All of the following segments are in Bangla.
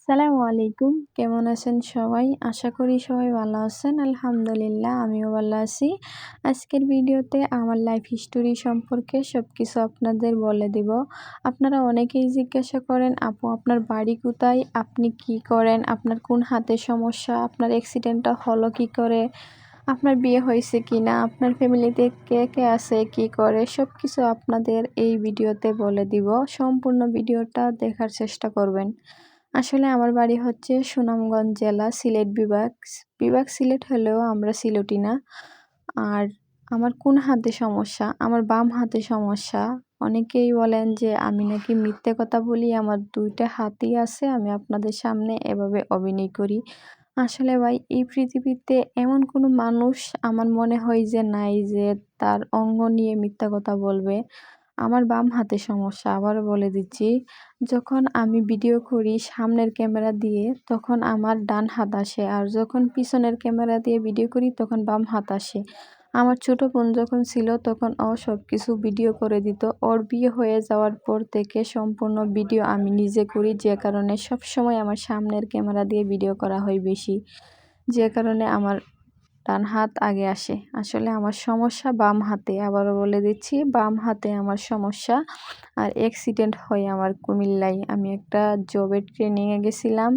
আসসালামু আলাইকুম। কেমন আছেন সবাই? আশা করি সবাই ভালো আছেন। আলহামদুলিল্লাহ আমিও ভালো আছি। আজকের ভিডিওতে আমার লাইফ হিস্টোরি সম্পর্কে সবকিছু আপনাদের বলে দিব। আপনারা অনেকেই জিজ্ঞাসা করেন, আপু আপনার বাড়ি কোথায়? আপনি কি করেন? আপনার কোন হাতে সমস্যা? আপনার অ্যাক্সিডেন্টটা হলো কি করে? আপনার বিয়ে হয়েছে কিনা? আপনার ফ্যামিলিতে কে কে আছে? কি করে? সবকিছু আপনাদের এই ভিডিওতে বলে দিব। সম্পূর্ণ ভিডিওটা দেখার চেষ্টা করবেন। আসলে আমার বাড়ি হচ্ছে সুনামগঞ্জ জেলা, সিলেট বিভাগ। বিভাগ সিলেট হলেও আমরা সিলেটি না। আর আমার কোন হাতে সমস্যা? আমার বাম হাতে সমস্যা। অনেকেই বলেন যে আমি নাকি মিথ্যে কথা বলি। আমার ২ টা হাতই আছে। আমি আপনাদের সামনে এভাবে অভিনয় করি। আসলে ভাই এই পৃথিবীতে এমন কোনো মানুষ আমার মনে হয় যে নাই যে তার অঙ্গ নিয়ে মিথ্যা কথা বলবে। আমার বাম হাতে সমস্যা, আবারও বলে দিচ্ছি। যখন আমি ভিডিও করি সামনের ক্যামেরা দিয়ে তখন আমার ডান হাত আসে, আর যখন পিছনের ক্যামেরা দিয়ে ভিডিও করি তখন বাম হাত আসে। আমার ছোট বোন যখন ছিল তখন ও সবকিছু ভিডিও করে দিত। ওর বিয়ে হয়ে যাওয়ার পর থেকে সম্পূর্ণ ভিডিও আমি নিজে করি, যে কারণে সবসময় আমার সামনের ক্যামেরা দিয়ে ভিডিও করা হয় বেশি, যে কারণে আমার ডান হাত আগে আসে। আসলে আমার সমস্যা বাম হাতে, আবারও বলে দিচ্ছি বাম হাতে আমার সমস্যা। আর অ্যাক্সিডেন্ট হয় আমার কুমিল্লায়। আমি একটা জবের ট্রেনিংয়ে গেছিলাম,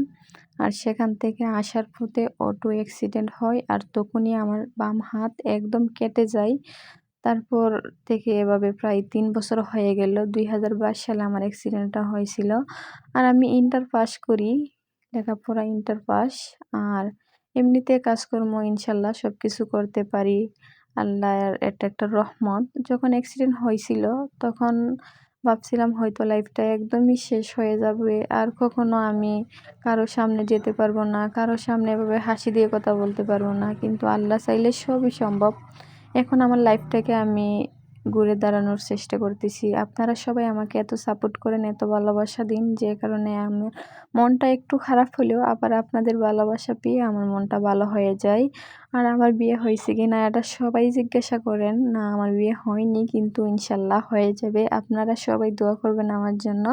আর সেখান থেকে আসার পথে অটো অ্যাক্সিডেন্ট হয়, আর তখনই আমার বাম হাত একদম কেটে যায়। তারপর থেকে এভাবে প্রায় ৩ বছর হয়ে গেল। ২০২২ সালে আমার অ্যাক্সিডেন্টটা হয়েছিল। আর আমি ইন্টার পাস করি, লেখাপড়া ইন্টার পাস। আর এমনিতে কাজকর্ম ইনশাল্লাহ সবকিছু করতে পারি। আল্লাহর এটা একটা রহমত। যখন অ্যাক্সিডেন্ট হয়েছিল তখন ভাবছিলাম হয়তো লাইফটা একদমই শেষ হয়ে যাবে। আর কখনো আমি কারো সামনে যেতে পারবো না, কারো সামনে এভাবে হাসি দিয়ে কথা বলতে পারবো না। কিন্তু আল্লাহ চাইলে সবই সম্ভব। এখন আমার লাইফটাকে আমি ঘুরে দাঁড়ানোর চেষ্টা করতেছি। আপনারা সবাই আমাকে এত সাপোর্ট করেন, এত ভালোবাসা দিন, যে কারণে আমার মনটা একটু খারাপ হলেও আবার আপনাদের ভালোবাসা পেয়ে আমার মনটা ভালো হয়ে যায়। আর আমার বিয়ে হয়েছে কিনা এটা সবাই জিজ্ঞাসা করেন। না, আমার বিয়ে হয়নি, কিন্তু ইনশাল্লাহ হয়ে যাবে। আপনারা সবাই দোয়া করবেন আমার জন্য।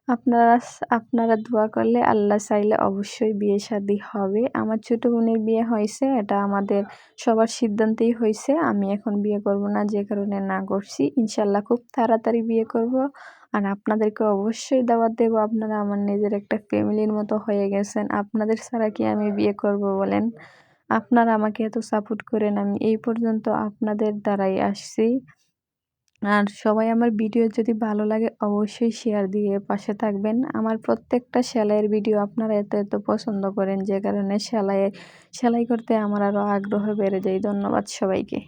আপনারা আপনারা দোয়া করলে আল্লাহ চাইলে অবশ্যই বিয়ে শাদী হবে। আমার ছোট বোনের বিয়ে হয়েছে, এটা আমাদের সবার সিদ্ধান্তেই হয়েছে। আমি এখন বিয়ে করব না, যে কারণে না করছি। ইনশাল্লাহ খুব তাড়াতাড়ি বিয়ে করব। আর আপনাদেরকে অবশ্যই দাওয়াত দেব। আপনারা আমার নিজের একটা ফ্যামিলির মতো হয়ে গেছেন। আপনাদের ছাড়া কি আমি বিয়ে করব বলেন? আপনারা আমাকে এত সাপোর্ট করেন, আমি এই পর্যন্ত আপনাদের দ্বারাই আসছি। আর সবাই আমার ভিডিও যদি ভালো লাগে অবশ্যই শেয়ার দিয়ে পাশে থাকবেন। আমার প্রত্যেকটা সেলাইয়ের ভিডিও আপনারা এত পছন্দ করেন, যে কারণে সেলাই করতে আমার আরও আগ্রহ বেড়ে যায়। ধন্যবাদ সবাইকে।